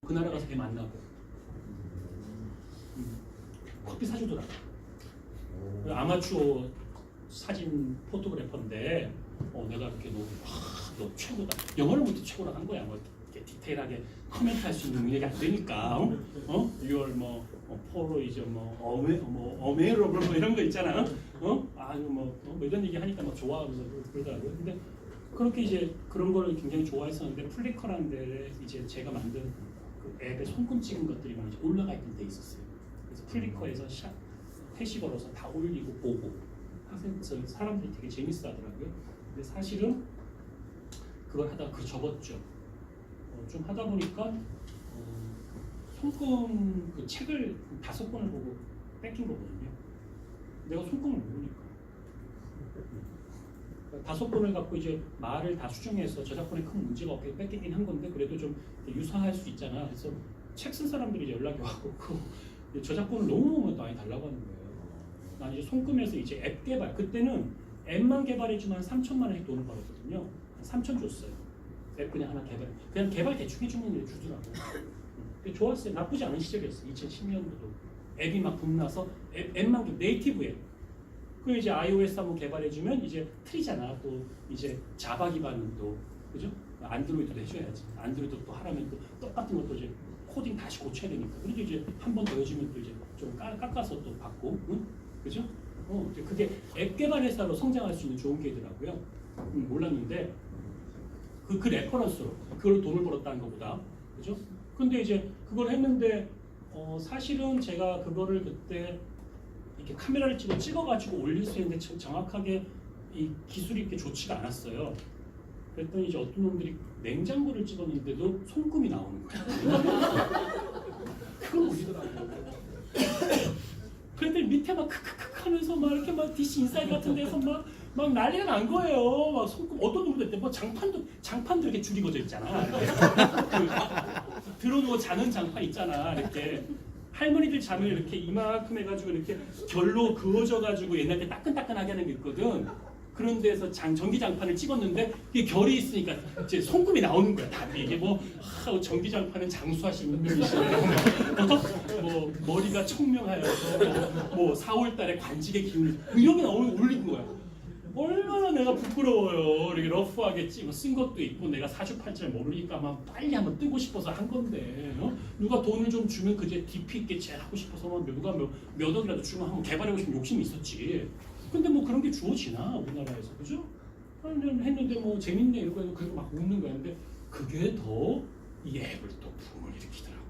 그 나라 가서 걔 만나고 커피 사주더라고. 아마추어 사진 포토그래퍼인데 내가 이렇게 너 최고다. 영어를 못해 최고라 한 거야. 뭐 이렇게 디테일하게 코멘트할 수 있는 능력이 안 되니까. Your 뭐 포로이즈 어메러블 뭐 이런 거 있잖아. 뭐 이런 얘기 하니까 막 좋아하면서 그러더라고요. 근데 그렇게 이제 그런 거를 굉장히 좋아했었는데 플리커라는 데에 이제 제가 만든 그 앱에 손금 찍은 것들이 막 이제 올라가 있던 데 있었어요. 그래서 플리커에서 해시 걸어서 다 올리고 보고 사람들이 되게 재밌어 하더라고요. 근데 사실은 그걸 하다가 그걸 접었죠. 좀 하다 보니까 손금 그 책을 5권을 보고 뺏긴 거거든요. 내가 손금을 모르니까. 5권을 갖고 이제 말을 다 수정해서 저작권에 큰 문제가 없게 뺏기긴 한 건데 그래도 좀 유사할 수 있잖아. 그래서 책 쓴 사람들이 이제 연락이 와고 저작권을 너무 많이 달라고 하는 거예요. 난 이제 손금에서 이제 앱 개발, 그때는 앱만 개발해주면 3천만 원씩 돈을 벌었거든요. 3천 줬어요. 앱 그냥 하나 그냥 개발 대충 해주면 일 주더라고. 좋았어요. 나쁘지 않은 시절이었어요. 2010년도도 앱이 막 붐나서 앱만 네이티브 앱. 그 이제 iOS 한번 개발해주면 이제 틀이잖아. 또 이제 자바 기반은 또 그죠? 안드로이드도 해줘야지. 안드로이드 또 하라면 또 똑같은 것도 이제 코딩 다시 고쳐야 되니까. 그래도 이제 한 번 더 해주면 또 이제 좀 깎아서 또 받고, 응? 그죠? 그게 앱 개발 회사로 성장할 수 있는 좋은 기회더라고요. 몰랐는데 그 레퍼런스로 그걸로 돈을 벌었다는 것보다, 그죠? 근데 이제 그걸 했는데 사실은 제가 그거를 그때 이렇게 카메라를 찍어가지고 올릴 수 있는데 정확하게 이 기술이 이렇게 좋지가 않았어요. 그랬더니 이제 어떤 놈들이 냉장고를 찍었는데도 손금이 나오는 거야. 그걸 올리더라고요. 그랬더니 밑에 막 크크크 하면서 막 이렇게 막 DC 인사이드 같은 데서 막 난리가 난 거예요. 막 손금 어떤 놈들 뭐 장판도 이렇게 줄이 거져 있잖아. 들어누워 자는 장판 있잖아. 이렇게 할머니들 잠을 이렇게 이만큼 해가지고 이렇게 결로 그어져가지고 옛날 때 따끈따끈하게 하는 게 있거든. 그런 데서 전기장판을 찍었는데 이게 결이 있으니까 이제 손금이 나오는 거야. 답이 이게 전기장판은 장수하신 분이시네요. 뭐 머리가 청명하여서 뭐 4월달에 관직의 기운이 이런 게 올린 거야. 얼마나 내가 부끄러워요. 이렇게 러프하게 쓴 것도 있고 내가 사주팔자를 모르니까 막 빨리 한번 뜨고 싶어서 한 건데 누가 돈을 좀 주면 그제 DP 있게 제일 하고 싶어서 누가 몇 억이라도 주면 한번 개발하고 싶은 욕심이 있었지. 근데 뭐 그런 게 주어지나 우리나라에서, 그죠? 했는데 뭐 재밌네 이러고 해서 그리고 막 웃는 거야. 근데 그게 더 이 앱을 또 붐을 일으키더라고요.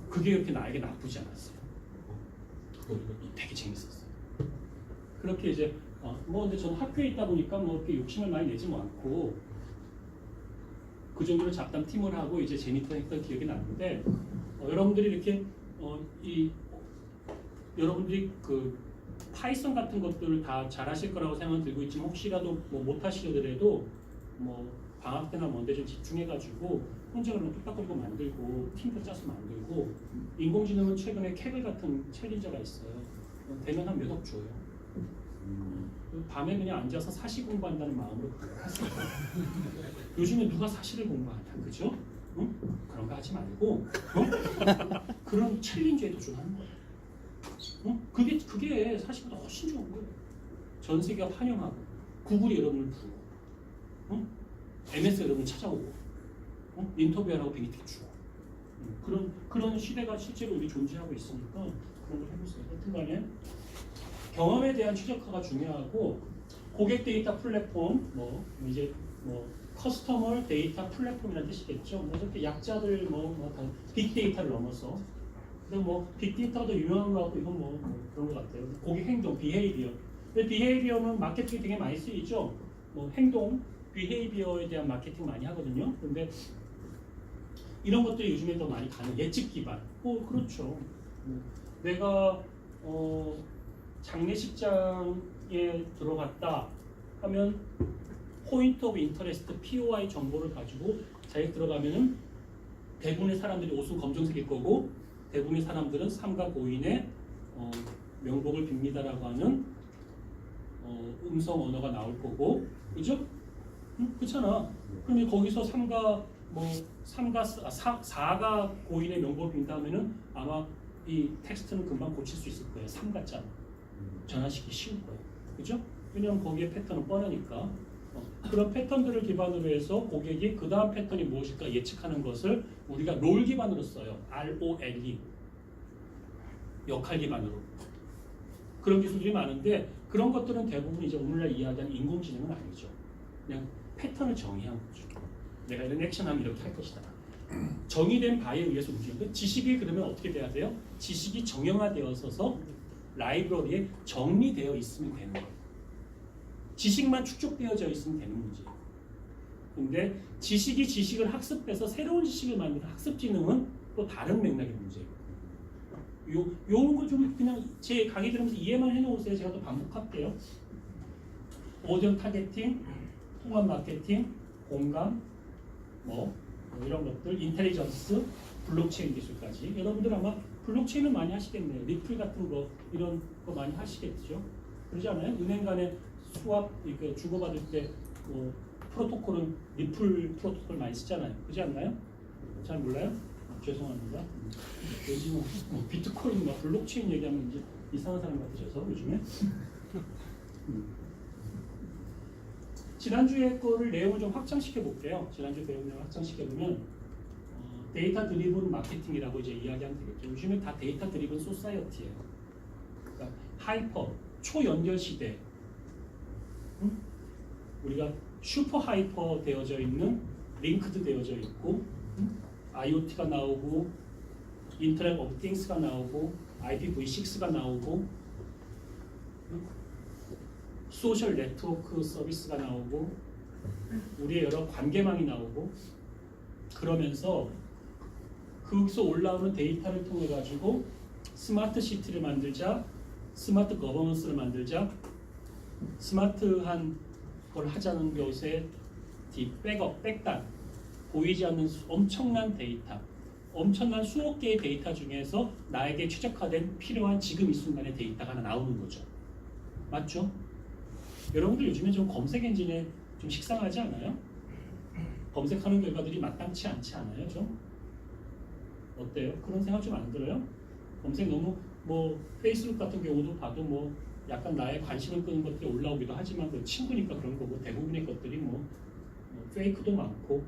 그게 그렇게 나에게 나쁘지 않았어요. 되게 재밌었어요. 그렇게 이제 근데 저는 학교에 있다 보니까 뭐 이렇게 욕심을 많이 내지 않고 그 정도로 잡담 팀을 하고 이제 재밌게 했던 기억이 나는데 여러분들이 이렇게 여러분들이 그 파이썬 같은 것들을 다 잘하실 거라고 생각 들고 있지만 혹시라도 뭐 못하시더라도 뭐 방학 때나 뭔데 좀 집중해가지고 혼자 그러면 뚝딱거리고 만들고 팀도 짜서 만들고 인공지능은 최근에 캐글 같은 챌린저가 있어요. 되면 한 몇 억 줘요. 밤에 그냥 앉아서 사시 공부한다는 마음으로 그걸 하세요. 요즘에 누가 사시를 공부하냐, 그죠? 응? 그런 거 하지 말고 그런 챌린저에 도전하는 거예요. 그게 사실보다 훨씬 좋은 거예요. 전 세계가 환영하고 구글이 여러분을 부르고 MS 여러분 찾아오고 인터뷰하라고 비행기 티켓 주고 그런 시대가 실제로 우리 존재하고 있으니까 그런 걸 해보세요. 하여튼간에 경험에 대한 최적화가 중요하고 고객 데이터 플랫폼 이제 커스터머 데이터 플랫폼이라는 뜻이겠죠. 이렇게 약자들 빅데이터를 넘어서 근데 빅데이터가 더 유명한 것 같고 이건 그런 것 같아요. 고객 행동, 비헤이비어. 근데 비헤이비어는 마케팅이 되게 많이 쓰이죠. 행동, 비헤이비어에 대한 마케팅 많이 하거든요. 근데 이런 것들이 요즘에 더 많이 가는 예측 기반. 그렇죠. 내가 장례식장에 들어갔다 하면 포인트 오브 인터레스트 POI 정보를 가지고 자기 들어가면은 대부분의 사람들이 옷은 검정색일 거고 대부분의 사람들은 삼가 고인의 명복을 빕니다라고 하는 음성 언어가 나올 거고, 그죠? 그렇잖아. 그러면 거기서 삼가 뭐 4가 고인의 명법인다 하면은 아마 이 텍스트는 금방 고칠 수 있을 거예요. 3가짜로 전환시키기 쉬울 거예요. 그죠? 왜냐하면 거기에 패턴은 뻔하니까. 그런 패턴들을 기반으로 해서 고객이 그 다음 패턴이 무엇일까 예측하는 것을 우리가 롤 기반으로 써요. ROLE. 역할 기반으로. 그런 기술들이 많은데 그런 것들은 대부분 이제 오늘날 이야기하는 인공지능은 아니죠. 그냥 패턴을 정의한 거죠. 내가 이런 액션하면 이렇게 할 것이다. 정의된 바에 의해서 움직이는데 지식이 그러면 어떻게 돼야 돼요? 지식이 정형화되어서 라이브러리에 정리되어 있으면 되는 거예요. 지식만 축적되어져 있으면 되는 문제예요. 근데 지식이 지식을 학습해서 새로운 지식을 만드는 학습지능은 또 다른 맥락의 문제예요. 요런 거 좀 그냥 제 강의 들으면서 이해만 해놓으세요. 제가 또 반복할게요. 오디오 타겟팅, 통합 마케팅, 공감, 뭐 이런 것들, 인텔리전스, 블록체인 기술까지. 여러분들 아마 블록체인은 많이 하시겠네요. 리플 같은 거 이런 거 많이 하시겠죠. 그러지 않아요? 은행 간에 수합 이렇게 주고받을 때 뭐 프로토콜은 리플 프로토콜 많이 쓰잖아요. 그러지 않나요? 잘 몰라요? 죄송합니다. 요즘 뭐 비트코인, 뭐 블록체인 얘기하면 이제 이상한 사람 같으셔서 요즘에. 지난주에 거를 내용을 좀 확장시켜 볼게요. 지난주 내용을 확장시켜 보면 데이터 드리븐 마케팅이라고 이제 이야기하면 되겠죠. 요즘에 다 데이터 드리븐 소사이어티예요. 그러니까 하이퍼 초연결 시대. 우리가 슈퍼 하이퍼 되어져 있는 링크드 되어져 있고 IoT가 나오고 인터넷 오브 띵스가 나오고 IPv6가 나오고 소셜 네트워크 서비스가 나오고 우리의 여러 관계망이 나오고 그러면서 거기서 올라오는 데이터를 통해 가지고 스마트 시티를 만들자, 스마트 거버넌스를 만들자, 스마트한 걸 하자는 것의 백업, 백단, 보이지 않는 엄청난 데이터, 엄청난 수억 개의 데이터 중에서 나에게 최적화된 필요한 지금 이 순간의 데이터가 하나 나오는 거죠. 맞죠? 여러분들 요즘에 좀 검색 엔진에 좀 식상하지 않아요? 검색하는 결과들이 마땅치 않지 않아요? 좀? 어때요? 그런 생각 좀 안 들어요? 검색 너무 뭐 페이스북 같은 경우도 봐도 뭐 약간 나의 관심을 끄는 것들이 올라오기도 하지만 그 친구니까 그런 거고 대부분의 것들이 뭐 페이크도 많고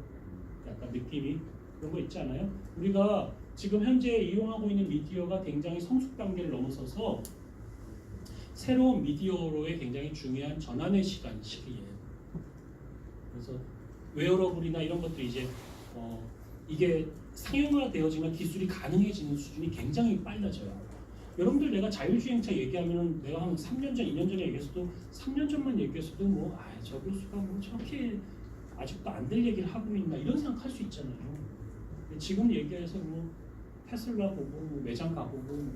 약간 느낌이 그런 거 있지 않아요? 우리가 지금 현재 이용하고 있는 미디어가 굉장히 성숙 단계를 넘어서서 새로운 미디어로의 굉장히 중요한 전환의 시기예요. 그래서 웨어러블이나 이런 것들이 이제 이게 상용화되어지면 기술이 가능해지는 수준이 굉장히 빨라져요. 여러분들 내가 자율주행차 얘기하면 내가 한 3년 전, 2년 전에 얘기했어도 3년 전만 얘기했어도 뭐 저 교수가 뭐 저렇게 아직도 안 될 얘기를 하고 있나 이런 생각할 수 있잖아요. 지금 얘기해서 뭐 테슬라 보고 뭐 매장 가보고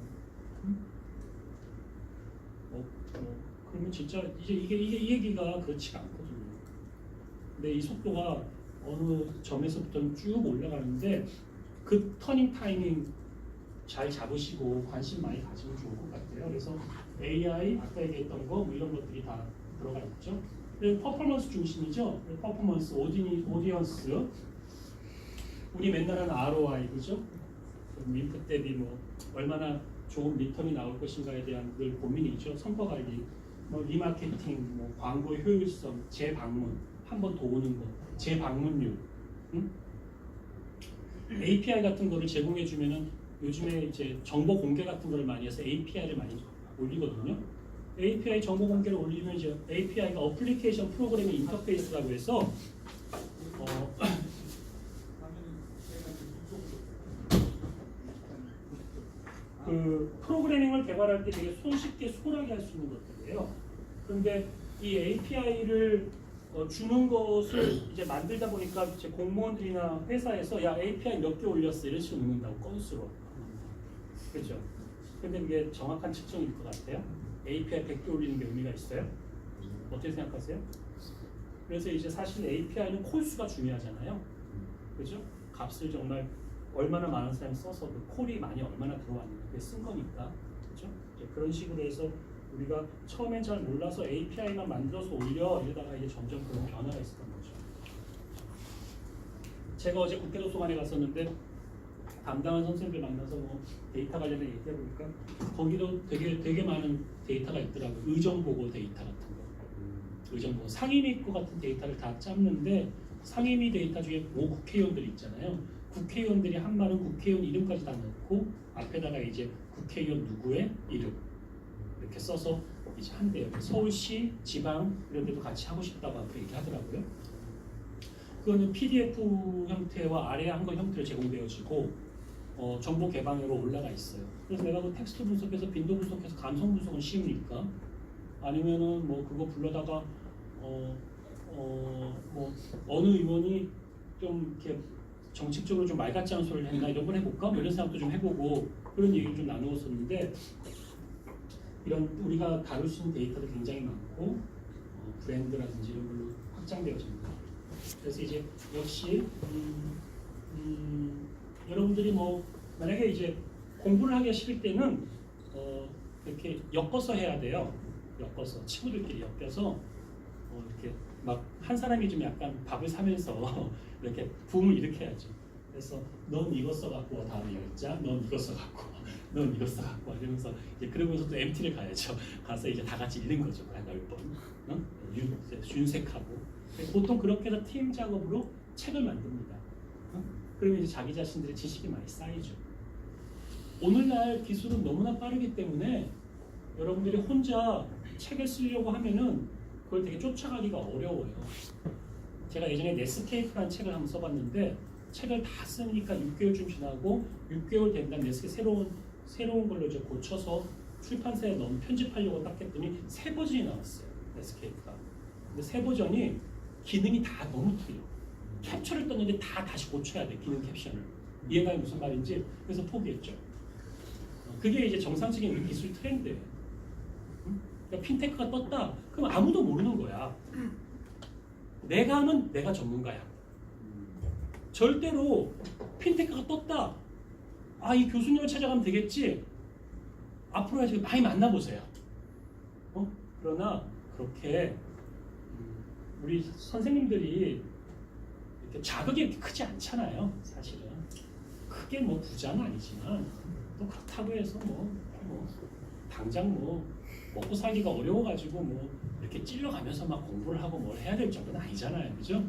그러면 진짜 이제 이 얘기가 그렇지가 않거든요. 근데 이 속도가 어느 점에서부터는 쭉 올라가는데 그 터닝 타이밍 잘 잡으시고 관심 많이 가지면 좋을 것 같아요. 그래서 AI 아까 얘기했던 거 뭐 이런 것들이 다 들어가 있죠. 퍼포먼스 중심이죠. 퍼포먼스, 오디언스. 우리 맨날 하는 ROI 그죠? 민프 대비 뭐 얼마나 좋은 리턴이 나올 것인가에 대한 늘 고민이죠. 성과 관리, 뭐 리마케팅, 뭐 광고의 효율성, 재방문, 한 번 더 오는 거, 재방문율. API 같은 거를 제공해 주면은 요즘에 이제 정보 공개 같은 거를 많이 해서 API를 많이 올리거든요. API 정보 공개를 올리면 이제 API가 어플리케이션 프로그래밍 인터페이스라고 해서 그 프로그래밍을 개발할 때 되게 손쉽게 수월하게 할 수 있는 것들이에요. 그런데 이 API를 주는 것을 이제 만들다 보니까 이제 공무원들이나 회사에서 야 API 몇 개 올렸어 이런 식으로 넣는다고 건수로. 그렇죠? 근데 이게 정확한 측정일 것 같아요. API 100개 올리는 게 의미가 있어요? 어떻게 생각하세요? 그래서 이제 사실 API는 콜수가 중요하잖아요. 그죠? 값을 정말 얼마나 많은 사람이 써서 그 콜이 많이 얼마나 들어왔는지 그게 쓴 거니까. 그죠? 이제 그런 식으로 해서 우리가 처음엔 잘 몰라서 API만 만들어서 올려 이러다가 이제 점점 그런 변화가 있었던 거죠. 제가 어제 국회도서관에 갔었는데 담당한 선생님들 만나서 뭐 데이터 관련해 얘기해 보니까 거기도 되게 많은 데이터가 있더라고요. 의정보고 데이터 같은 거. 의정보고 상임위 거 같은 데이터를 다 짰는데 상임위 데이터 중에 모 국회의원들이 있잖아요. 국회의원들이 한 말은 국회의원 이름까지 다 넣고 앞에다가 이제 국회의원 누구의 이름 이렇게 써서 이제 한대요. 서울시, 지방 이런 데도 같이 하고 싶다고 앞에 얘기하더라고요. 그거는 PDF 형태와 아래에 한글 형태로 제공되어지고 정보 개방으로 올라가 있어요. 그래서 내가 그 텍스트 분석해서 빈도 분석해서 감성 분석은 쉬우니까 아니면은 뭐 그거 불러다가 뭐 어느 의원이 좀 이렇게 정책적으로 좀 말 같지 않은 소리를 했나 이런 걸 해볼까? 뭐 이런 생각도 좀 해보고 그런 얘기를 좀 나누었었는데 이런 우리가 다룰 수 있는 데이터도 굉장히 많고 브랜드라든지 이런 걸로 확장되어집니다. 그래서 이제 역시 여러분들이 뭐 만약에 이제 공부를 하기 싫을 때는 이렇게 엮어서 해야 돼요. 엮어서 친구들끼리 엮여서 이렇게 막 한 사람이 좀 약간 밥을 사면서 이렇게 붐을 일으켜야죠. 그래서 넌 이거 써갖고 다음에 10장, 넌 이거 써갖고, 넌 이거 써갖고 이러면서 이제 그러면서 또 MT를 가야죠. 가서 이제 다 같이 읽는 거죠. 한 10번. 윤색하고. 보통 그렇게 해서 팀 작업으로 책을 만듭니다. 그러면 이제 자기 자신들의 지식이 많이 쌓이죠. 오늘날 기술은 너무나 빠르기 때문에 여러분들이 혼자 책을 쓰려고 하면은 그걸 되게 쫓아가기가 어려워요. 제가 예전에 넷스케이프라는 책을 한번 써봤는데 책을 다 쓰니까 6개월쯤 지나고 6개월 된 다음에 새로운 걸로 이제 고쳐서 출판사에 넣은 편집하려고 딱 했더니 3버전이 나왔어요. 넷스케이프가. 근데 3버전이 기능이 다 너무 틀려. 캡처를 떴는데 다 다시 고쳐야 돼. 기능 캡션을. 이해가 무슨 말인지. 그래서 포기했죠. 그게 이제 정상적인 기술 트렌드예요. 그러니까 핀테크가 떴다. 그럼 아무도 모르는 거야. 내가 하면 내가 전문가야. 절대로 핀테크가 떴다. 아, 이 교수님을 찾아가면 되겠지. 앞으로 지금 많이 만나보세요. 그러나 그렇게 우리 선생님들이 이렇게 자극이 크지 않잖아요. 사실은 크게 뭐 부자는 아니지만 또 그렇다고 해서 뭐 당장 뭐 먹고 살기가 어려워가지고 뭐 이렇게 찔러가면서 막 공부를 하고 뭘 해야 될 정도는 아니잖아요, 그죠?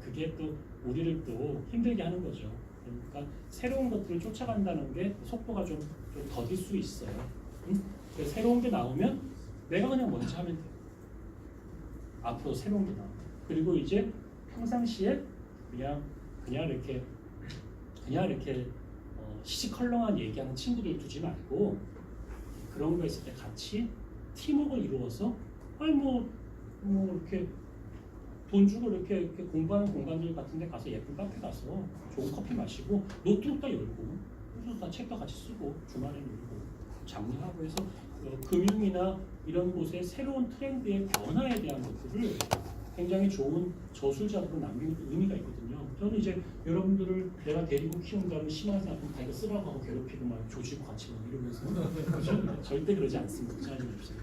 그게 또 우리를 또 힘들게 하는 거죠. 그러니까 새로운 것들을 쫓아간다는 게 속도가 좀 더딜 수 있어요. 그래서 새로운 게 나오면 내가 그냥 먼저 하면 돼요. 앞으로 새로운 게 나오면. 그리고 이제 평상시에 그냥 이렇게 시시컬렁한 얘기하는 친구들 두지 말고 그런 거 있을 때 같이 팀워크를 이루어서 뭐 이렇게 돈 주고 이렇게 공부하는 공간들 같은 데 가서 예쁜 카페 가서 좋은 커피 마시고 노트북 다 열고 그래서 다 책도 같이 쓰고 주말에는 읽고 장르하고 해서 금융이나 이런 곳의 새로운 트렌드의 변화에 대한 것들을 굉장히 좋은 저술자들로 남기는 의미가 있거든요. 저는 이제 여러분들을 내가 데리고 키운다는 심한 생각은 다 이거 쓰라고 하고 괴롭히고 막 조지고 같이 막 이러면서 절대 그러지 않습니다. 걱정하지 마십시오.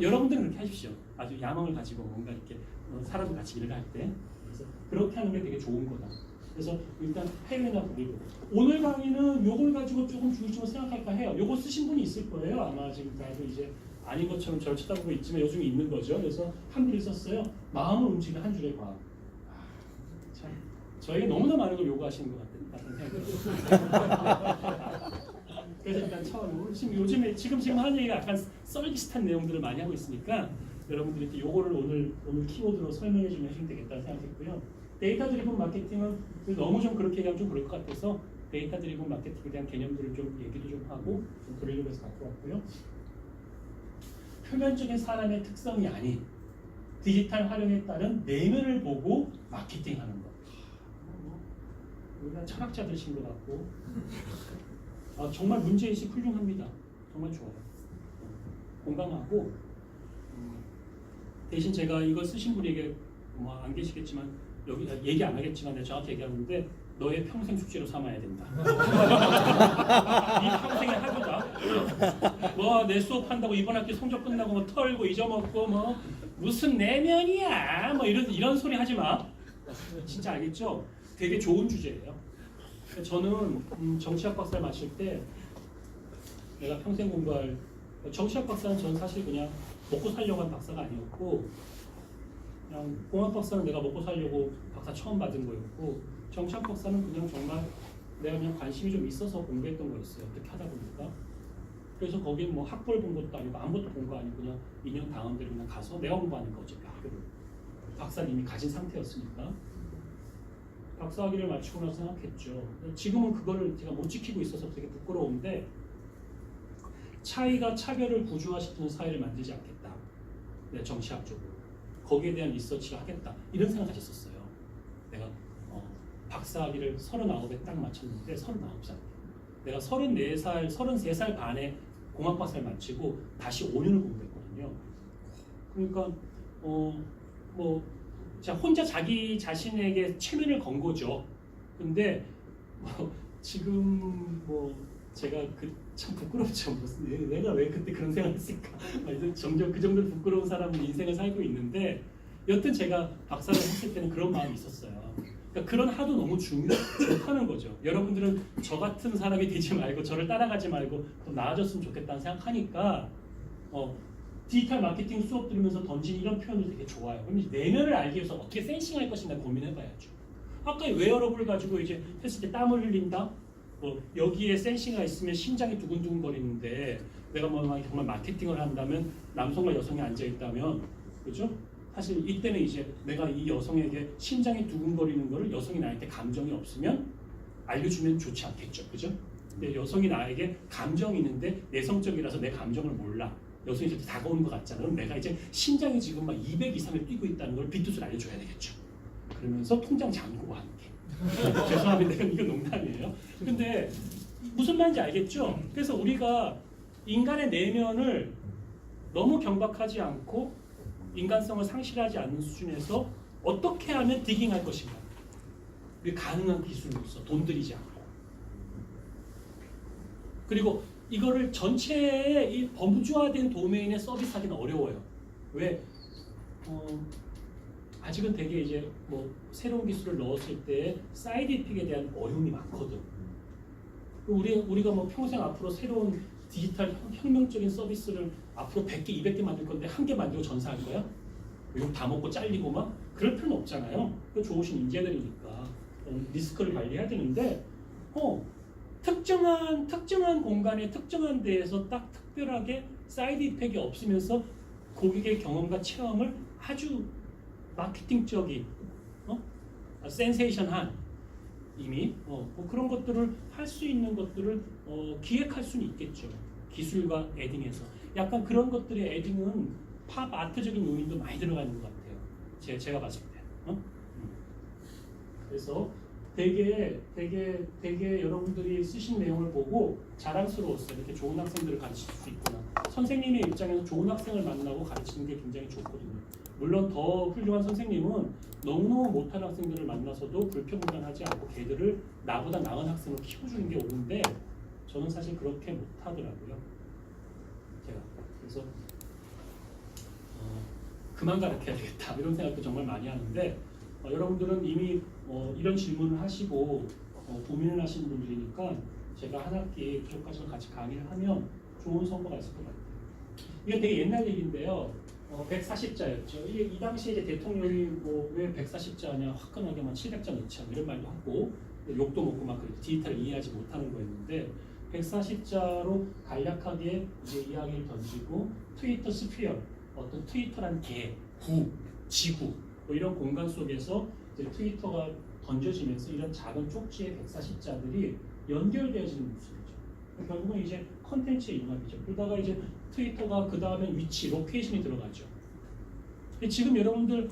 여러분들은 그렇게 하십시오. 아주 야망을 가지고 뭔가 이렇게 사람들 같이 일을 할 때 그래서 그렇게 하는 게 되게 좋은 거다. 그래서 일단 해외나 보기로 오늘 강의는 요걸 가지고 조금 중심을 생각할까 해요. 요거 쓰신 분이 있을 거예요. 아마 지금 다들 이제 아닌 것처럼 저를 쳐다보고 있지만 요즘에 있는 거죠. 그래서 한 분이 썼어요. 마음을 움직이는 한 줄의 과학. 참 저에게 너무나 많은 걸 요구하시는 것 같은 생각이 그래서 일단 처음으로 지금 하는 얘기가 약간 썰기슷한 내용들을 많이 하고 있으니까 여러분들이 요거를 오늘 키워드로 설명해 주면 되겠다는 생각했고요. 데이터 드리븐 마케팅은 너무 좀 그렇게 얘기하면 좀 그럴 것 같아서 데이터 드리븐 마케팅에 대한 개념들을 좀 얘기도 좀 하고 좀 그러려고 해서 갖고 왔고요. 표면적인 사람의 특성이 아닌 디지털 활용에 따른 내면을 보고 마케팅하는 것. 우리가 철학자들이신 것 같고 정말 문제의식 훌륭합니다. 정말 좋아요. 공감하고 대신 제가 이걸 쓰신 분에게 뭐 안 계시겠지만 여기 얘기 안 하겠지만 내가 정확히 얘기하는데 너의 평생 숙제로 삼아야 된다. 이 평생의 학교다. 뭐 내 수업한다고 이번 학기 성적 끝나고 뭐 털고 잊어먹고 뭐 무슨 내면이야 뭐 이런 소리 하지 마. 진짜 알겠죠? 되게 좋은 주제예요. 저는 정치학 박사를 마칠 때 내가 평생 공부할 정치학 박사는 저는 사실 그냥 먹고 살려고 한 박사가 아니었고 그냥 공학 박사는 내가 먹고 살려고 박사 처음 받은 거였고 정치학 박사는 그냥 정말 내가 그냥 관심이 좀 있어서 공부했던 거였어요. 어떻게 하다 보니까. 그래서 거긴 뭐 학벌 본 것도 아니고 아무것도 본 거 아니고 그냥 2년 당원대로 그냥 가서 내가 공부하니까 어차피 학교를 박사는 이미 가진 상태였으니까 박사학위를 마치고 나서 생각했죠. 지금은 그거를 제가 못 지키고 있어서 되게 부끄러운데 차이가 차별을 구조화시키는 사회를 만들지 않겠다. 네, 정치학적으로. 거기에 대한 리서치를 하겠다. 이런 생각을 가졌었어요. 내가 박사학위를 39에 딱 마쳤는데 39살. 내가 34살, 33살 반에 공학 박사를 마치고 다시 5년을 공부했거든요. 그러니까 뭐 자 혼자 자기 자신에게 최면을 건 거죠. 근데 지금 제가 참 부끄럽죠. 내가 왜 그때 그런 생각을 했을까? 점점 그 정도로 부끄러운 사람은 인생을 살고 있는데 여튼 제가 박사를 했을 때는 그런 마음이 있었어요. 그러니까 그런 하도 너무 좋다는 거죠. 여러분들은 저 같은 사람이 되지 말고 저를 따라가지 말고 더 나아졌으면 좋겠다는 생각하니까 디지털 마케팅 수업 들으면서 던진 이런 표현도 되게 좋아요. 그럼 내면을 알기 위해서 어떻게 센싱할 것인가 고민해봐야죠. 아까 웨어러블 가지고 이제 했을 때 땀을 흘린다? 여기에 센싱가 있으면 심장이 두근두근 거리는데 내가 정말 마케팅을 한다면 남성과 여성이 앉아있다면 그죠? 사실 이때는 이제 내가 이 여성에게 심장이 두근거리는 거를 여성이 나한테 감정이 없으면 알려주면 좋지 않겠죠. 그죠? 근데 여성이 나에게 감정이 있는데 내성적이라서 내 감정을 몰라. 여성이 이제 다가오는 것 같잖아. 그럼 내가 이제 심장이 지금 막 200 이상을 뛰고 있다는 걸 빗두스를 알려줘야 되겠죠. 그러면서 통장 잔고와 함께. 죄송합니다. 이거 농담이에요. 근데 무슨 말인지 알겠죠? 그래서 우리가 인간의 내면을 너무 경박하지 않고 인간성을 상실하지 않는 수준에서 어떻게 하면 디깅할 것인가? 그게 가능한 기술로서 돈 들이지 않고. 그리고 이거를 전체의 이 범주화된 도메인에 서비스하기는 어려워요. 왜? 아직은 되게 이제 새로운 기술을 넣었을 때 사이드 이펙에 대한 어려움이 많거든. 우리가 평생 앞으로 새로운 디지털 혁명적인 서비스를 앞으로 100개, 200개 만들 건데 한 개 만들고 전사할 거야? 욕 다 먹고 잘리고 막 그럴 필요는 없잖아요. 좋으신 인재들이니까 리스크를 관리해야 되는데 특정한 공간에 특정한 데에서 딱 특별하게 사이드 이펙이 없으면서 고객의 경험과 체험을 아주 마케팅적인 센세이션한 이미 그런 것들을 할 수 있는 것들을 기획할 수는 있겠죠. 기술과 에딩에서 약간 그런 것들의 에딩은 팝 아트적인 요인도 많이 들어가는 것 같아요. 제가 봤을 때. 그래서 되게 여러분들이 쓰신 내용을 보고 자랑스러웠어요. 이렇게 좋은 학생들을 가르칠 수 있구나. 선생님의 입장에서 좋은 학생을 만나고 가르치는 게 굉장히 좋거든요. 물론 더 훌륭한 선생님은 너무너무 못한 학생들을 만나서도 불평불만하지 않고 걔들을 나보다 나은 학생을 키워주는 게 옳은데 저는 사실 그렇게 못하더라고요. 제가 그래서 그만 가르쳐야 되겠다 이런 생각도 정말 많이 하는데 여러분들은 이미 이런 질문을 하시고 고민을 하시는 분들이니까 제가 한 학기 그쪽까지 같이 강의를 하면 좋은 성과가 있을 것 같아요. 이게 되게 옛날 얘기인데요. 140자였죠. 이 당시에 이제 대통령이 왜 140자냐 화끈하게만 700자 넣자 이런 말도 하고 욕도 먹고 막 그렇게 디지털을 이해하지 못하는 거였는데 140자로 간략하게 이제 이야기를 던지고 트위터 스피어 어떤 트위터란 개, 구, 지구 이런 공간 속에서 이제 트위터가 던져지면서 이런 작은 쪽지의 140자들이 연결되어지는 모습이죠. 결국은 이제 컨텐츠의 융합이죠. 그러다가 이제 트위터가 그 다음에 위치, 로케이션이 들어가죠. 근데 지금 여러분들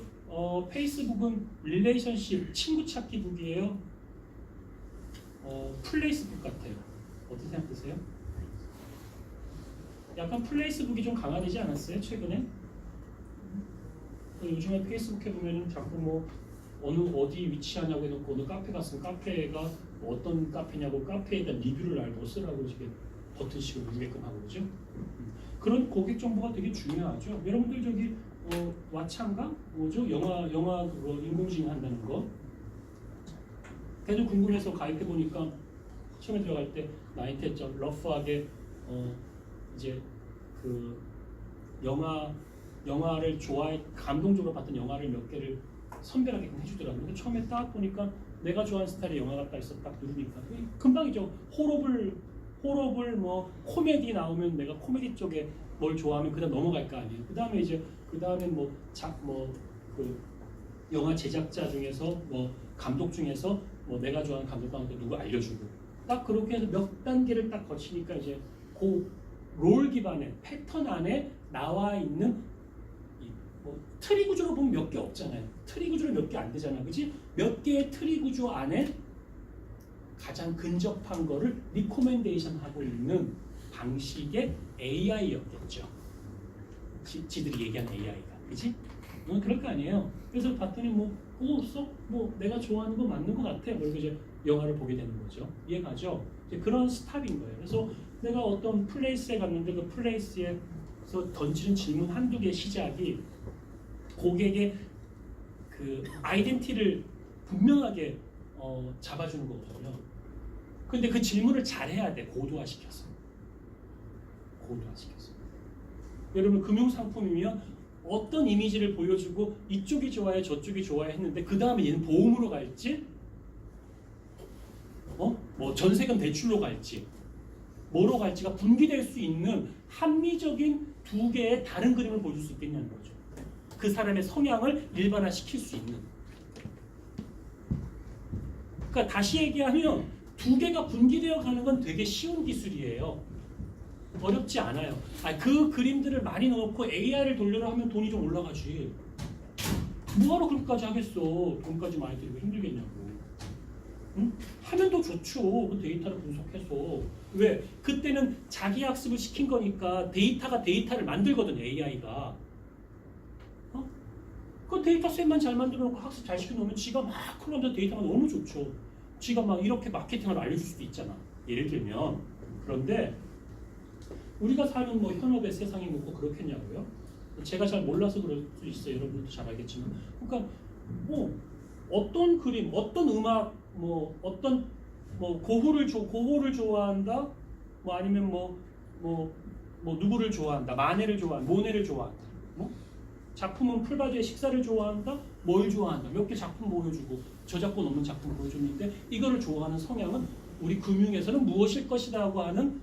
페이스북은 릴레이션십, 친구 찾기 북이에요. 플레이스북 같아요. 어떻게 생각하세요? 약간 플레이스북이 좀 강화되지 않았어요? 최근에? 요즘에 페이스북에 보면은 자꾸 어디 위치하냐고 해놓고 어느 카페 갔으면 카페가 어떤 카페냐고 카페에 대한 리뷰를 알고 쓰라고 지금 버튼식으로 누르게끔 하고 그러죠. 그런 고객 정보가 되게 중요하죠. 여러분들 저기 왓챠인가? 뭐죠? 영화 그거 인공지능 한다는 거. 걔도 궁금해서 가입해 보니까 처음에 들어갈 때 나한테 좀 러프하게 이제 그 영화를 감동적으로 봤던 영화를 몇 개를 선별하게 해주더라고요. 근데 처음에 딱 보니까 내가 좋아하는 스타일의 영화가 딱 있어 딱 누르니까 금방이죠. 호러블 뭐 코미디 나오면 내가 코미디 쪽에 뭘 좋아하면 그다음 넘어갈 거 아니에요. 그다음에 그 영화 제작자 중에서 뭐 감독 중에서 뭐 내가 좋아하는 감독 가운데 누구 알려주고 딱 그렇게 해서 몇 단계를 딱 거치니까 이제 그 롤 기반의 패턴 안에 나와 있는 뭐 트리 구조로 보면 몇 개 없잖아요. 트리 구조로 몇 개 안 되잖아, 그지? 몇 개의 트리 구조 안에 가장 근접한 거를 리코멘데이션 하고 있는 방식의 AI였겠죠. 지들이 얘기하는 AI가, 그지? 그럴 거 아니에요. 그래서 봤더니 뭐 내가 좋아하는 거 맞는 거 같아. 그리고 이제 영화를 보게 되는 거죠. 이해가죠? 이제 그런 스탑인 거예요. 그래서 내가 어떤 플레이스에 갔는데 그 플레이스에서 던지는 질문 한두 개 시작이 고객의 그 아이덴티티를 분명하게 잡아주는 거거든요. 근데 그 질문을 잘해야 돼. 고도화시켜서. 여러분 금융상품이면 어떤 이미지를 보여주고 이쪽이 좋아해 저쪽이 좋아해 했는데 그 다음에 얘는 보험으로 갈지 뭐 전세금 대출로 갈지 뭐로 갈지가 분기될 수 있는 합리적인 두 개의 다른 그림을 보여줄 수 있겠냐는 거죠. 그 사람의 성향을 일반화시킬 수 있는. 그러니까 다시 얘기하면 두 개가 분기되어 가는 건 되게 쉬운 기술이에요. 어렵지 않아요. 그 그림들을 많이 넣고 AI를 돌려라 하면 돈이 좀 올라가지. 뭐하러 그렇게까지 하겠어. 돈까지 많이 들이고 힘들겠냐고. 응? 하면 더 좋죠. 그 데이터를 분석해서. 왜? 그때는 자기 학습을 시킨 거니까 데이터가 데이터를 만들거든, AI가. 그 데이터 셋만 잘 만들어 놓고 학습 잘 시켜놓으면 지가 막 흘러오면서 데이터가 너무 좋죠. 지가 막 이렇게 마케팅을 알려줄 수도 있잖아. 예를 들면. 그런데 우리가 사는 뭐 현업의 세상이 뭐 그렇겠냐고요? 제가 잘 몰라서 그럴 수 있어요. 여러분들도 잘 알겠지만. 그러니까 어떤 그림, 어떤 음악, 뭐 어떤 뭐 고흐를 좋아한다, 뭐 아니면 뭐 누구를 좋아한다, 마네를 좋아한다, 모네를 좋아한다. 작품은 풀바디의 식사를 좋아한다, 뭘 좋아한다. 몇 개 작품 보여주고 저작권 없는 작품 보여줬는데 이거를 좋아하는 성향은 우리 금융에서는 무엇일 것이라고 하는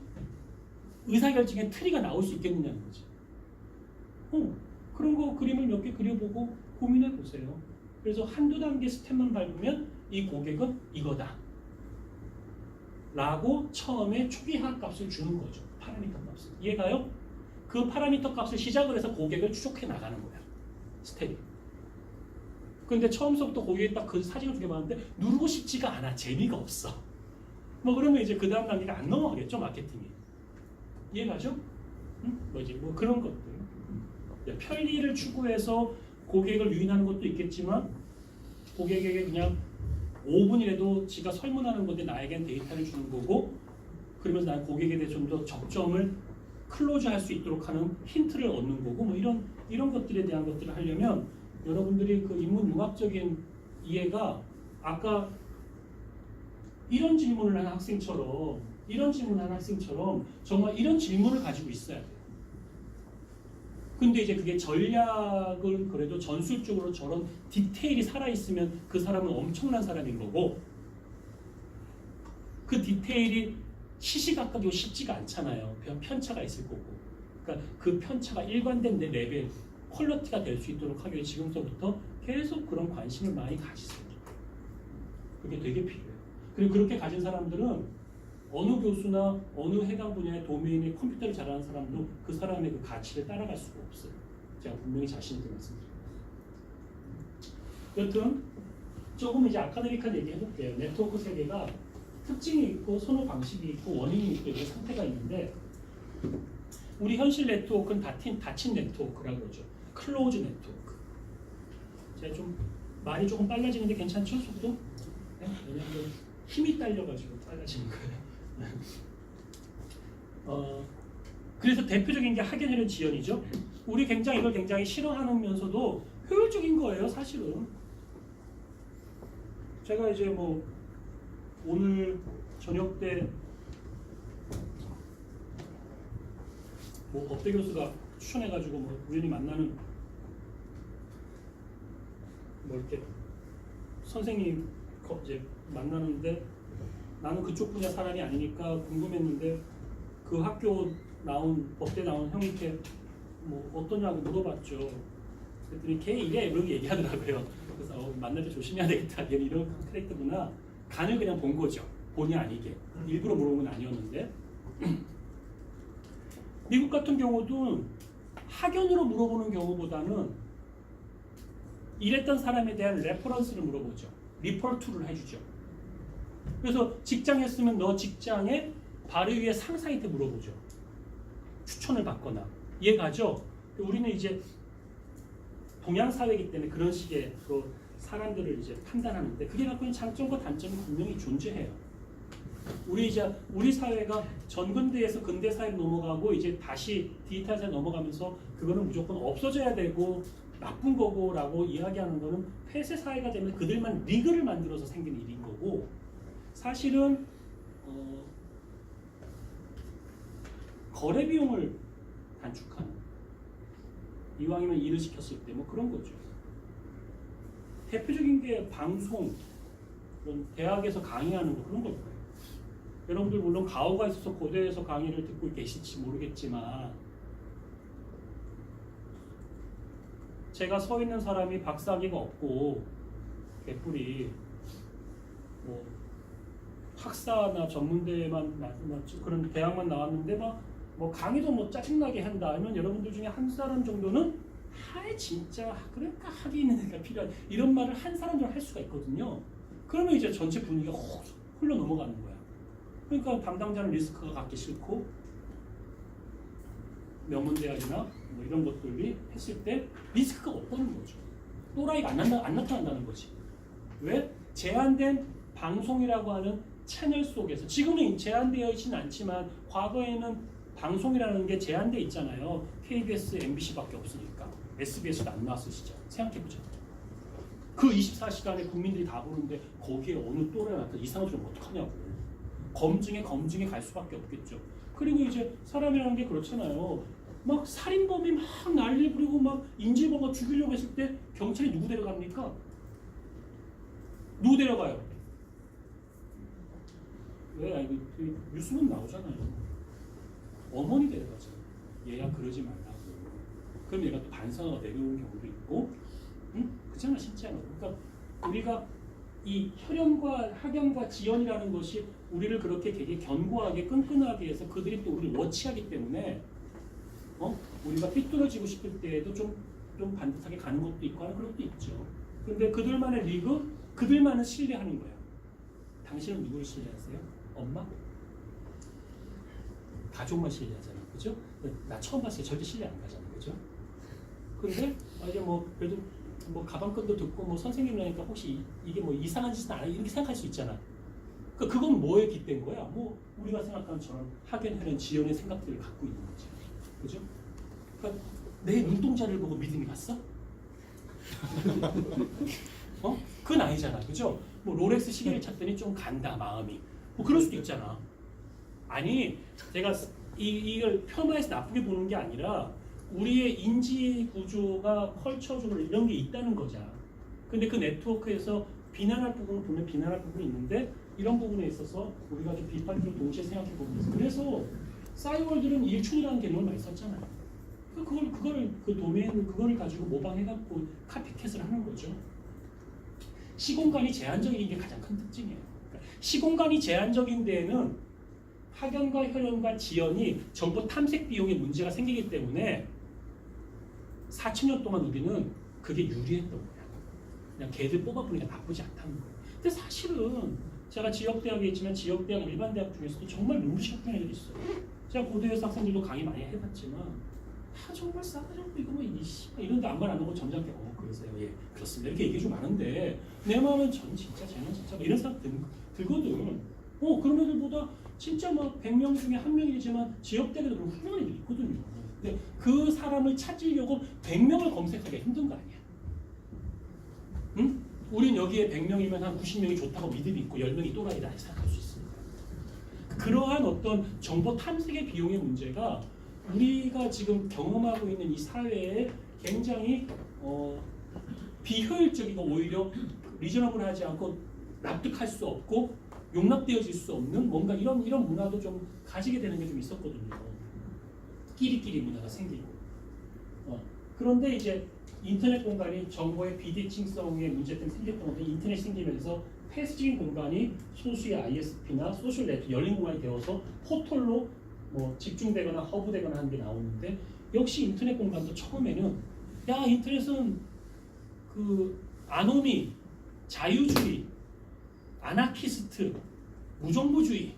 의사결정의 트리가 나올 수 있겠느냐는 거지. 그런 거 그림을 몇 개 그려보고 고민해 보세요. 그래서 한두 단계 스텝만 밟으면 이 고객은 이거다 라고 처음에 초기 하락값을 주는 거죠. 파라미터 값을. 이해가요? 그 파라미터 값을 시작을 해서 고객을 추적해 나가는 거야. 스텝이. 근데 처음부터 고객이 딱 그 사진을 두 개 봤는데 누르고 싶지가 않아. 재미가 없어. 뭐 그러면 이제 그 다음 단계가 안 넘어가겠죠, 마케팅이. 이해가죠? 뭐 그런 것들. 편리를 추구해서 고객을 유인하는 것도 있겠지만 고객에게 그냥 5분이라도 지가 설문하는 건데 나에겐 데이터를 주는 거고 그러면서 난 고객에 대해 좀 더 적점을 클로즈할 수 있도록 하는 힌트를 얻는 거고 뭐 이런 것들에 대한 것들을 하려면 여러분들이 그 인문융합적인 이해가 아까 이런 질문을 한 학생처럼 정말 이런 질문을 가지고 있어야 돼요. 근데 이제 그게 전략을 그래도 전술적으로 저런 디테일이 살아있으면 그 사람은 엄청난 사람인 거고 그 디테일이 시시각각이고 쉽지가 않잖아요. 그냥 편차가 있을 거고. 그러니까 그 편차가 일관된 내 레벨, 퀄리티가 될 수 있도록 하기 위해 지금부터 계속 그런 관심을 많이 가지세요. 그게 되게 필요해요. 그리고 그렇게 가진 사람들은 어느 교수나 어느 해당 분야의 도메인의 컴퓨터를 잘하는 사람도 그 사람의 그 가치를 따라갈 수가 없어요. 제가 분명히 자신 있게 말씀드립니다. 여튼 조금 이제 아카데믹한 얘기 해볼게요. 네트워크 세계가 특징이 있고 선호 방식이 있고 원인이 있고 이런 상태가 있는데 우리 현실 네트워크는 닫힌 네트워크라고 그러죠. 클로즈 네트워크. 제가 좀 말이 조금 빨라지는데 괜찮죠? 속도? 네? 왜냐하면 힘이 딸려가지고 빨라지는 거예요. 그래서 대표적인 게 학연혈연 지연이죠. 우리 이걸 굉장히 싫어하면서도 효율적인 거예요, 사실은. 제가 이제 뭐 오늘 저녁 때 뭐 법대 교수가 추천해가지고 뭐 우연히 만나는 뭐 이렇게 선생님 이제 만나는데 나는 그쪽 분야 사람이 아니니까 궁금했는데 그 학교 나온 법대 나온 형한테 뭐 어떠냐고 물어봤죠. 그랬더니 걔 이래 이렇게 얘기하더라고요. 그래서 만날 때 조심해야 되겠다. 얘는 이런 캐릭터구나. 간을 그냥 본 거죠. 본의 아니게. 일부러 물어본 건 아니었는데. 미국 같은 경우도 학연으로 물어보는 경우보다는 일했던 사람에 대한 레퍼런스를 물어보죠. 리퍼투를 해주죠. 그래서 직장 했으면 너 직장에 바로 위에 상사한테 물어보죠. 추천을 받거나. 이해가죠? 우리는 이제 동양 사회이기 때문에 그런 식의 그 사람들을 이제 판단하는데 그게 갖고 있는 장점과 단점이 분명히 존재해요. 우리 사회가 전근대에서 근대 사회로 넘어가고 이제 다시 디지털 사회 넘어가면서 그거는 무조건 없어져야 되고 나쁜 거고라고 이야기하는 거는 폐쇄 사회가 되면 그들만 리그를 만들어서 생긴 일인 거고 사실은 거래 비용을 단축하는 이왕이면 일을 시켰을 때 뭐 그런 거죠. 대표적인 게 방송, 그런 대학에서 강의하는 거 그런 거예요. 여러분들 물론 가오가 있어서 고대에서 강의를 듣고 계실지 모르겠지만 제가 서 있는 사람이 박사학위가 없고 개뿔이 뭐 학사나 전문대만 그런 대학만 나왔는데 막 뭐 강의도 뭐 짜증나게 한다 하면 여러분들 중에 한 사람 정도는 진짜 그러니까 하기 있는 애가 필요한 이런 말을 한 사람도 할 수가 있거든요. 그러면 이제 전체 분위기가 흘러 넘어가는 거야. 그러니까 담당자는 리스크가 갖기 싫고 명문대학이나 뭐 이런 것들이 했을 때 리스크가 없다는 거죠. 또라이가 안 나타난다는 거지. 왜? 제한된 방송이라고 하는 채널 속에서 지금은 제한되어 있지는 않지만 과거에는 방송이라는 게 제한되어 있잖아요. KBS, MBC밖에 없으니까. SBS도 안 나왔을 시절. 생각해보자. 그 24시간에 국민들이 다 보는데 거기에 어느 또라이가 나타나 이상한 소리 어떡하냐고. 검증에 갈 수밖에 없겠죠. 그리고 이제 사람이라는 게 그렇잖아요. 막 살인범이 막 난리 부리고 막 인질범가 죽이려고 했을 때 경찰이 누구 데려갑니까? 누구 데려가요? 왜? 이거 뉴스는 나오잖아요. 어머니 데려가죠. 얘야 그러지 말라고. 그럼 얘가 또 반성하고 내려오는 경우도 있고, 응? 그렇잖아 진짜로. 그러니까 우리가 이 혈연과 학연과 지연이라는 것이 우리를 그렇게 되게 견고하게 끈끈하게 해서 그들이 또 우리를 워치하기 때문에 우리가 삐뚤어지고 싶을 때에도 좀 반듯하게 가는 것도 있고 하는 그런 것도 있죠. 근데 그들만의 리그, 그들만은 신뢰하는 거야. 당신은 누구를 신뢰하세요? 엄마? 가족만 신뢰하잖아, 그죠? 나 처음 봤을 때 절대 신뢰 안 가잖아, 그죠? 근데 이제 뭐 그래도 뭐 가방끈도 듣고 뭐 선생님이라니까 혹시 이게 뭐 이상한 짓은 안 해 이렇게 생각할 수 있잖아. 그건 뭐에 깃댄 거야? 뭐 우리가 생각하는 저런 학연, 혈연, 지연의 생각들을 갖고 있는 거지, 그죠? 그러니까 내 눈동자를 보고 믿음이 갔어? 그건 아니잖아, 그죠? 뭐 롤렉스 시계를 찾더니 좀 간다 마음이. 뭐 그럴 수도 있잖아. 아니, 제가 이걸 폄하해서 나쁘게 보는 게 아니라 우리의 인지 구조가 컬처적으로 이런 게 있다는 거잖아. 근데 그 네트워크에서 비난할 부분은 분명 비난할 부분이 있는데 이런 부분에 있어서 우리가 좀 비판적으로 동시에 생각해 보면 돼요. 그래서 싸이월드는 일촌이라는 개념을 많이 썼잖아요. 그 도메인 그거를 가지고 모방해갖고 카피캣을 하는 거죠. 시공간이 제한적인 게 가장 큰 특징이에요. 그러니까 시공간이 제한적인 데에는 학연과 혈연과 지연이 정보 탐색 비용에 문제가 생기기 때문에 4,000년 동안 우리는 그게 유리했던 거야. 그냥 걔들 뽑아보니까 나쁘지 않다는 거야. 근데 사실은 제가 지역대학에 있지만 지역대학 일반 대학 중에서도 정말 눈부시 학교 애들이 있어요. 제가 고대에서 학생들도 강의 많이 해봤지만 정말 싸가지 없고 이거 뭐 이런데 아무 말 안 하고 점잖게 그러세요. 예 그렇습니다. 이렇게 얘기 좀 많은데 내 마음은 쟤는 진짜 이런 생각 들거든. 그런 애들보다 진짜 막 100명 중에 한 명이지만 지역대학에도 그런 훌륭한 애들이 있거든요. 근데 그 사람을 찾으려고 100명을 검색하기가 힘든 거 아니야? 응? 우린 여기에 100명이면 한 90명이 좋다고 믿음이 있고 10명이 또라이다 생각할 수 있습니다. 그러한 어떤 정보 탐색의 비용의 문제가 우리가 지금 경험하고 있는 이 사회에 굉장히 비효율적이고 오히려 리저너블하지 않고 납득할 수 없고 용납되어질 수 없는 뭔가 이런 문화도 좀 가지게 되는 게 좀 있었거든요. 끼리끼리 문화가 생기고. 그런데 이제 인터넷 공간이 정보의 비대칭성의 문제 때문에 생겼던 건데 인터넷 생기면서 폐쇄적인 공간이 소수의 ISP나 소셜 네트워크 열린 공간이 되어서 포털로 뭐 집중되거나 허브되거나 하는 게 나오는데 역시 인터넷 공간도 처음에는 야 인터넷은 그 아노미, 자유주의, 아나키스트, 무정부주의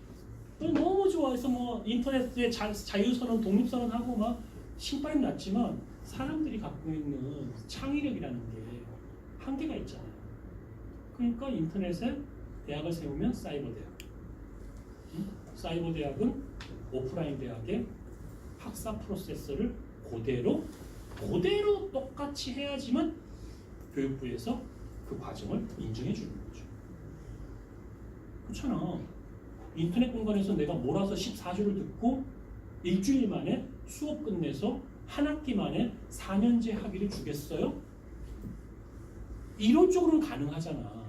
너무 좋아해서 뭐 인터넷에 자유선언, 독립선언하고 막 신발이 났지만 사람들이 갖고 있는 창의력이라는 게 한계가 있잖아요. 그러니까 인터넷에 대학을 세우면 사이버 대학. 사이버 대학은 오프라인 대학의 학사 프로세스를 그대로 똑같이 해야지만 교육부에서 그 과정을 인정해 주는 거죠. 그렇잖아. 인터넷 공간에서 내가 몰아서 14주를 듣고 일주일 만에 수업 끝내서 한 학기 만에 4년제 학위를 주겠어요? 이론적으로는 가능하잖아.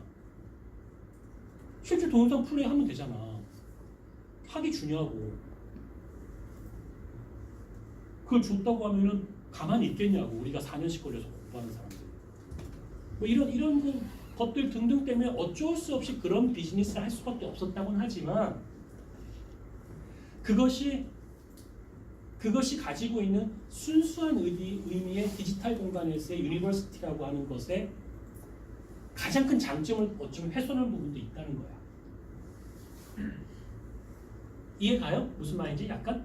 실제 동영상 플레이 하면 되잖아. 학위 주냐고. 그걸 줬다고 하면은 가만히 있겠냐고. 우리가 4년씩 걸려서 공부하는 사람들. 뭐 이런 것들 등등 때문에 어쩔 수 없이 그런 비즈니스를 할 수밖에 없었다고는 하지만 그것이 가지고 있는 순수한 의미의 디지털 공간에서의 유니버시티라고 하는 것에 가장 큰 장점을 어쩌면 훼손하는 부분도 있다는 거야. 이해가요? 무슨 말인지 약간?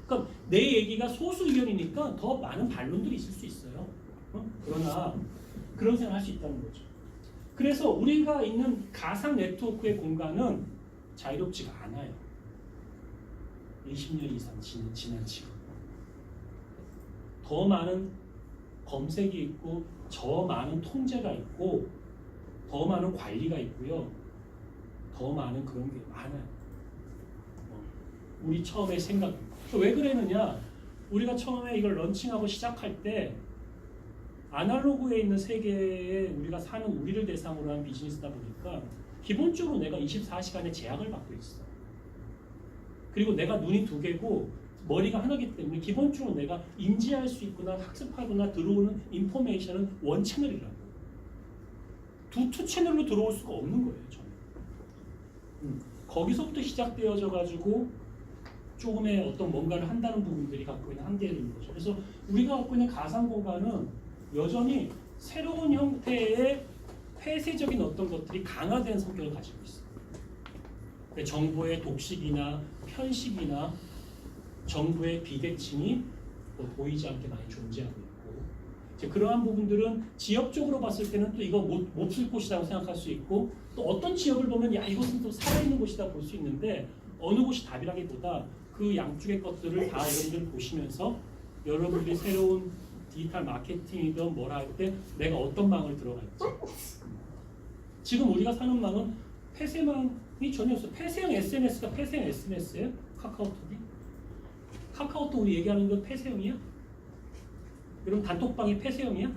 그러니까 내 얘기가 소수 의견이니까 더 많은 반론들이 있을 수 있어요. 그러나 그런 생각을 할 수 있다는 거죠. 그래서 우리가 있는 가상 네트워크의 공간은 자유롭지가 않아요. 20년 이상 지난 지금 더 많은 검색이 있고 더 많은 통제가 있고 더 많은 관리가 있고요. 더 많은 그런 게 많아요. 우리 처음에 생각 왜 그랬느냐? 우리가 처음에 이걸 런칭하고 시작할 때 아날로그에 있는 세계에 우리가 사는 우리를 대상으로 한 비즈니스다 보니까 기본적으로 내가 24시간의 제약을 받고 있어. 그리고 내가 눈이 두 개고 머리가 하나이기 때문에 기본적으로 내가 인지할 수 있거나 학습하거나 들어오는 인포메이션은 원 채널이라고. 투 채널로 들어올 수가 없는 거예요. 저는. 거기서부터 시작되어져 가지고 조금의 어떤 뭔가를 한다는 부분들이 갖고 있는 한계인 거죠. 그래서 우리가 갖고 있는 가상 공간은 여전히 새로운 형태의 폐쇄적인 어떤 것들이 강화된 성격을 가지고 있어요. 정보의 독식이나 편식이나 정부의 비대칭이 보이지 않게 많이 존재하고 있고 이제 그러한 부분들은 지역적으로 봤을 때는 또 이거 못 쓸 곳이라고 생각할 수 있고 또 어떤 지역을 보면 야 이것은 또 살아있는 곳이다 볼 수 있는데 어느 곳이 답이라기보다 그 양쪽의 것들을 다 여러분들 보시면서 여러분들이 새로운 디지털 마케팅이든 뭐라 할 때 내가 어떤 망을 들어갈지 지금 우리가 사는 망은 폐쇄망이 전혀 없어요. 폐쇄형 SNS가 폐쇄형 SNS예요? 카카오톡이? 카카오톡 우리 얘기하는 건 폐쇄형이야? 여러분 단톡방이 폐쇄형이야?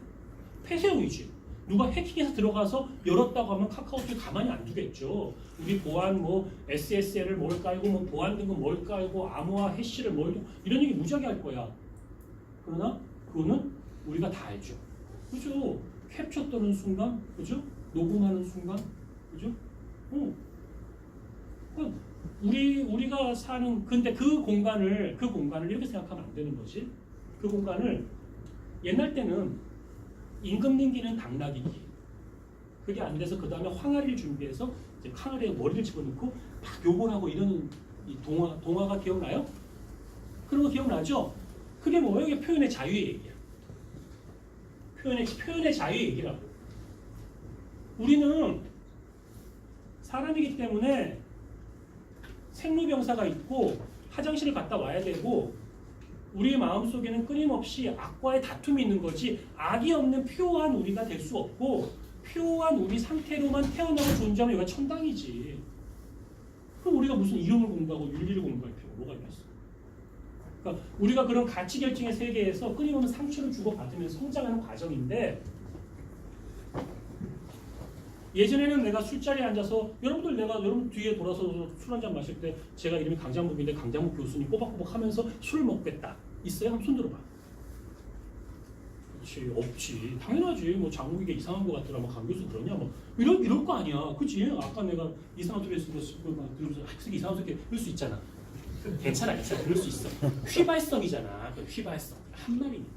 폐쇄형이지. 누가 해킹해서 들어가서 열었다고 하면 카카오톡이 가만히 안 두겠죠. 우리 보안 뭐 SSL을 뭘 깔고 뭐 보안된 거 뭘 깔고 암호화 해시를 뭘 이런 얘기 무지하게 할 거야. 그러나 그거는 우리가 다 알죠. 그죠? 캡처 떠는 순간, 그죠? 녹음하는 순간, 그죠? 우리가 사는 근데 그 공간을 이렇게 생각하면 안 되는 거지. 그 공간을 옛날 때는 임금님기는 당나귀기 그게 안 돼서 그 다음에 황아리를 준비해서 이제 항아리에 머리를 집어넣고 막 욕을 하고 이러는 이 동화가 기억나요? 그런 거 기억나죠? 그게 뭐예요? 이게 표현의 자유의 얘기야. 표현의 자유의 얘기라고. 우리는 사람이기 때문에 생로병사가 있고 화장실을 갔다 와야 되고 우리의 마음속에는 끊임없이 악과의 다툼이 있는 거지 악이 없는 퓨어한 우리가 될 수 없고 표한 우리 상태로만 태어나고 존재하면 여기가 천당이지. 그럼 우리가 무슨 이름을 공부하고 윤리를 공부할 필요가 뭐가 있겠어? 그러니까 우리가 그런 가치 결정의 세계에서 끊임없는 상처를 주고받으면서 성장하는 과정인데, 예전에는 내가 술자리에 앉아서 여러분 뒤에 돌아서 술 한잔 마실 때 제가 이름이 강장묵인데 강장묵 교수님 꼬박꼬박 하면서 술을 먹겠다 있어요? 한번 손 들어봐. 그렇지, 없지. 당연하지. 뭐 장국이가 이상한 거 같더라. 뭐 강 교수 그러냐. 뭐 이럴 거 아니야. 그치? 아까 내가 이상한 소리 했으면서 들으면서 학생이 이상한 소리 이럴 수 있잖아. 괜찮아. 그럴 수 있어. 휘발성이잖아. 휘발성. 한 말이니까.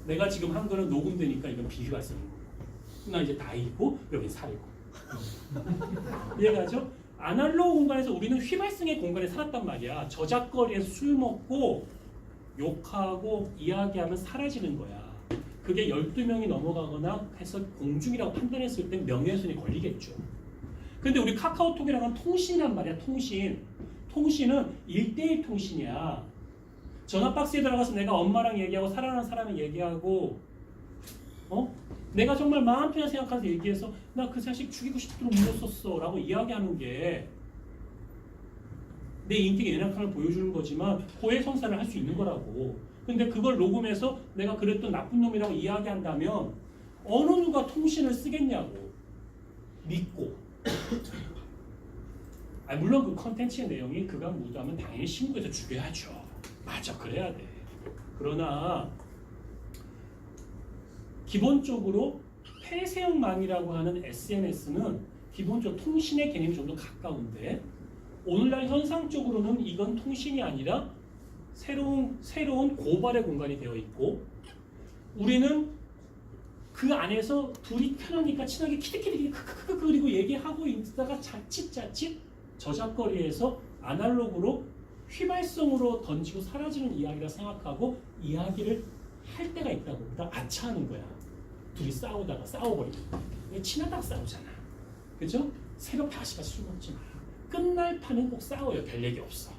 내가 지금 한 거는 녹음되니까 이건 비휘발성인 거고. 나 이제 나이고 여기 살고. 이해가죠? 아날로그 공간에서 우리는 휘발성의 공간에 살았단 말이야. 저작거리에서 술 먹고 욕하고 이야기하면 사라지는 거야. 그게 12명이 넘어가거나 해서 공중이라고 판단했을 때 명예훼손이 걸리겠죠. 근데 우리 카카오톡이랑 은 통신이란 말이야. 통신은 1대1 통신이야. 전화박스에 들어가서 내가 엄마랑 얘기하고 사랑하는 사람이 얘기하고, 내가 정말 마음 편히 생각해서 얘기해서 나 그 자식 죽이고 싶도록 물었었어 라고 이야기하는 게 내 인격의 연약함을 보여주는 거지만 고해성사를 할 수 있는 거라고. 근데 그걸 녹음해서 내가 그랬던 나쁜 놈이라고 이야기한다면 어느 누가 통신을 쓰겠냐고 믿고. 물론 그 컨텐츠의 내용이 그간 무도하면 당연히 신고해서 죽여야죠. 맞아, 그래야 돼. 그러나 기본적으로 폐쇄형망이라고 하는 SNS는 기본적으로 통신의 개념이 좀 더 가까운데, 오늘날 현상적으로는 이건 통신이 아니라 새로운 고발의 공간이 되어 있고, 우리는 그 안에서 둘이 편하니까 친하게 키득키득 그리고 얘기하고 있다가 자칫 저작거리에서 아날로그로 휘발성으로 던지고 사라지는 이야기라 생각하고 이야기를 할 때가 있다고. 그러니까 아차하는 거야. 둘이 싸우다가 싸워버리고. 친하다가 싸우잖아. 그죠? 새벽 5시까지 술 먹지 마. 끝날 판은 꼭 싸워요. 별 얘기 없어.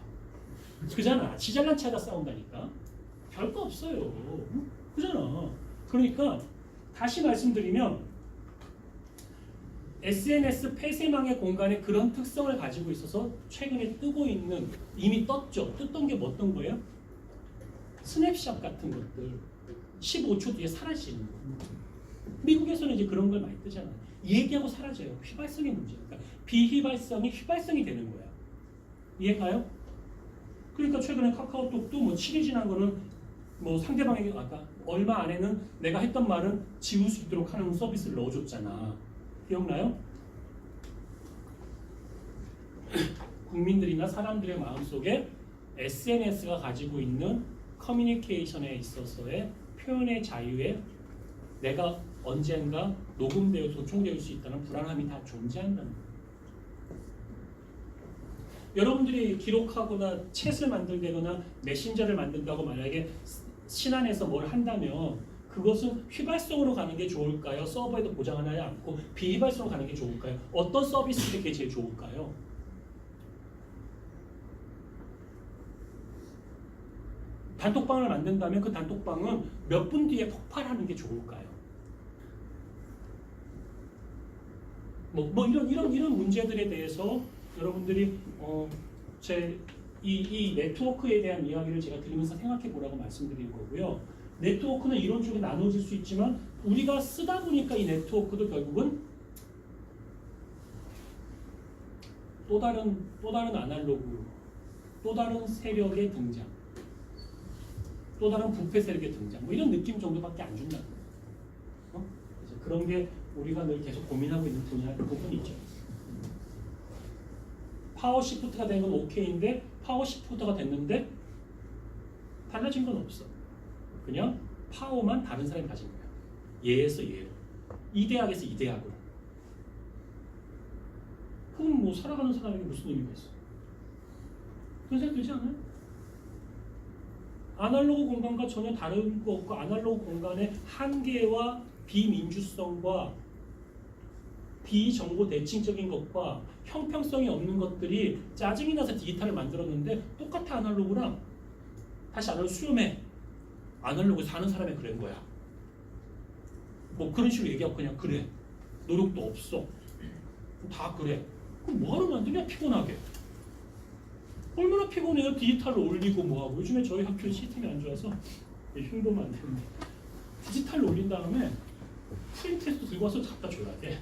그잖아. 지잘난 차가 싸운다니까. 별거 없어요. 그잖아. 그러니까 다시 말씀드리면 SNS 폐쇄망의 공간에 그런 특성을 가지고 있어서 최근에 뜨고 있는, 이미 떴죠. 떴던 게 뭐 어떤 거예요? 스냅샷 같은 것들 15초 뒤에 사라지는 거. 미국에서는 이제 그런 걸 많이 뜨잖아. 얘기하고 사라져요. 휘발성의 문제니까. 그러니까 비휘발성이 휘발성이 되는 거야. 이해가요? 그러니까 최근에 카카오톡도 뭐 7일 지난 거는 뭐 상대방에게 아까 얼마 안에는 내가 했던 말은 지울 수 있도록 하는 서비스를 넣어줬잖아. 기억나요? 국민들이나 사람들의 마음속에 SNS가 가지고 있는 커뮤니케이션에 있어서의 표현의 자유에 내가 언젠가 녹음되어 도청될 수 있다는 불안함이 다 존재한다는 거예요. 여러분들이 기록하거나 챗을 만들거나 메신저를 만든다고 만약에 신안에서 뭘 한다면 그것은 휘발성으로 가는 게 좋을까요? 서버에도 보장하지 않고 비휘발성으로 가는 게 좋을까요? 어떤 서비스들이 제일 좋을까요? 단톡방을 만든다면 그 단톡방은 몇 분 뒤에 폭발하는 게 좋을까요? 이런 문제들에 대해서 여러분들이 이 네트워크에 대한 이야기를 제가 드리면서 생각해 보라고 말씀드리는 거고요. 네트워크는 이런 쪽에 나눠질 수 있지만 우리가 쓰다 보니까 이 네트워크도 결국은 또 다른 아날로그, 또 다른 세력의 등장, 또 다른 부패 세력의 등장, 뭐 이런 느낌 정도밖에 안 준다는 거예요. 그래서 그런 게 우리가 늘 계속 고민하고 있는 부분이죠. 파워 시프트가 된 건 오케이인데 파워 시프트가 됐는데 달라진 건 없어. 그냥 파워만 다른 사람이 가진 거야. 예에서 예로, 이대학에서 이대학으로. 그럼 뭐 살아가는 사람에게 무슨 의미가 있어? 그런 생각 들지 않아요? 아날로그 공간과 전혀 다른 거 없고 아날로그 공간의 한계와 비민주성과 비정보 대칭적인 것과 형평성이 없는 것들이 짜증이 나서 디지털을 만들었는데 똑같아. 아날로그랑 다시 아날로그 수렴해. 아날로그 사는 사람이 그런 거야. 뭐 그런 식으로 얘기하고 그냥 그래. 노력도 없어. 다 그래. 그럼 뭐하러 만드냐? 피곤하게. 얼마나 피곤해요. 디지털로 올리고 뭐하고. 요즘에 저희 학교 시스템이 안 좋아서 흉보면 안 되는데 디지털로 올린 다음에 프린트해서 들고 와서 갖다 줘야 돼.